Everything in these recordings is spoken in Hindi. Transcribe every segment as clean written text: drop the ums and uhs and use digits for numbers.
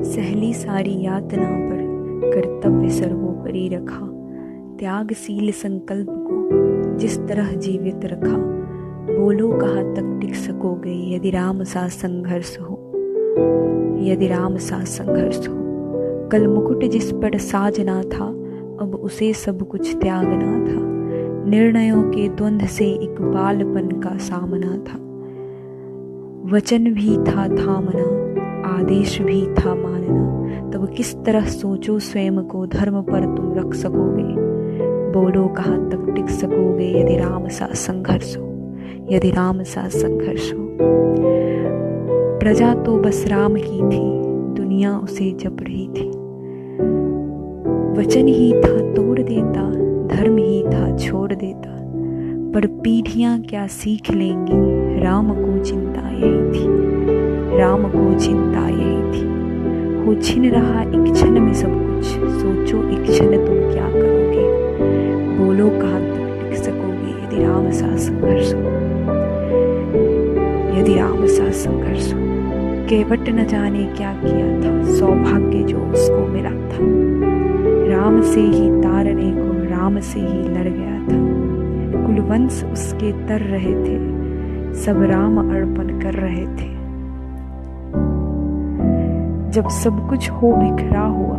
सहली सारी यातना पर कर्तव्य सर्वोपरि रखा, त्यागशील संकल्प को जिस तरह जीवित रखा। बोलो कहाँ तक टिक सकोगे यदि राम सा संघर्ष हो, यदि राम सा संघर्ष हो। कल मुकुट जिस पर साजना था, अब उसे सब कुछ त्यागना था। निर्णयों के द्वंद्व से एक बालपन का सामना था। वचन भी था थामना, आदेश भी था मानना। तब किस तरह सोचो स्वयं को धर्म पर तुम रख सकोगे। बोलो कहाँ तक टिक सकोगे यदि राम सा संघर्ष हो, यदि राम सा संघर्ष हो। प्रजा तो बस राम की थी, दुनिया उसे जप रही थी। वचन ही था तोड़ देता, धर्म ही था छोड़ देता। पर पीढ़ियां क्या सीख लेंगी, राम को चिंता यही थी, राम को चिंता यही थी। हो छिन रहा एक क्षण में सब कुछ, सोचो एक क्षण तुम क्या करोगे। बोलो कहाँ तक टिक सकोगे यदि राम सा संघर्ष हो, यदि राम सा संघर्ष हो। केवट न जाने क्या किया था, सौभाग्य जो उसको मिला था। राम से ही तारने को राम से ही लड़ गया था। कुलवंश उसके तर रहे थे, सब राम अर्पण कर रहे थे। जब सब कुछ हो बिखरा हुआ,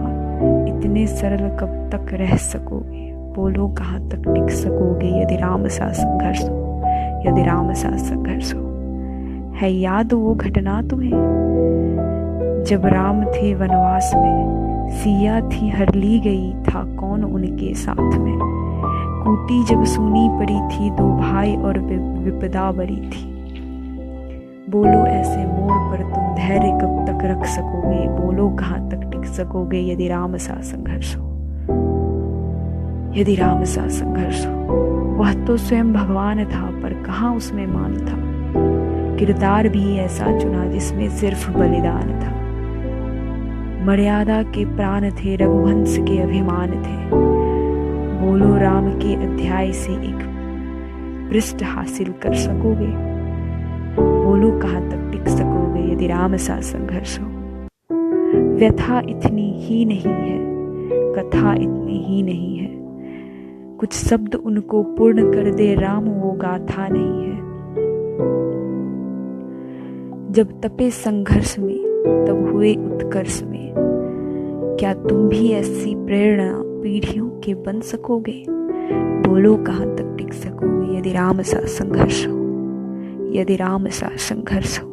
इतने सरल कब तक रह सकोगे। बोलो कहाँ तक टिक सकोगे यदि राम सा संघर्ष हो, यदि राम सा संघर्ष हो। है याद वो घटना तुम्हें जब राम थे वनवास में, सिया थी हर ली गई था कौन उनके साथ में। कूटी जब सूनी पड़ी थी दो भाई और विपदा बड़ी थी। बोलो ऐसे मोड़ पर तुम धैर्य कब तक रख सकोगे। बोलो कहाँ तक टिक सकोगे यदि राम सा संघर्ष हो, यदि राम सा संघर्ष हो। वह तो स्वयं भगवान था पर कहाँ उसमें मान था। किरदार भी ऐसा चुना जिसमें सिर्फ बलिदान था। मर्यादा के प्राण थे, रघुवंश के अभिमान थे। बोलो राम के अध्याय से एक पृष्ठ हासिल कर सकोगे। बोलो कहाँ तक टिक सकोगे यदि राम सा संघर्ष हो। व्यथा इतनी ही नहीं है, कथा इतनी ही नहीं है। कुछ शब्द उनको पूर्ण कर दे राम, वो गाथा नहीं है। जब तपे संघर्ष में तब हुए उत्कर्ष में। क्या तुम भी ऐसी प्रेरणा पीढ़ियों के बन सकोगे। बोलो कहाँ तक टिक सकोगे यदि राम सा संघर्ष हो, यदि राम सा संघर्ष हो।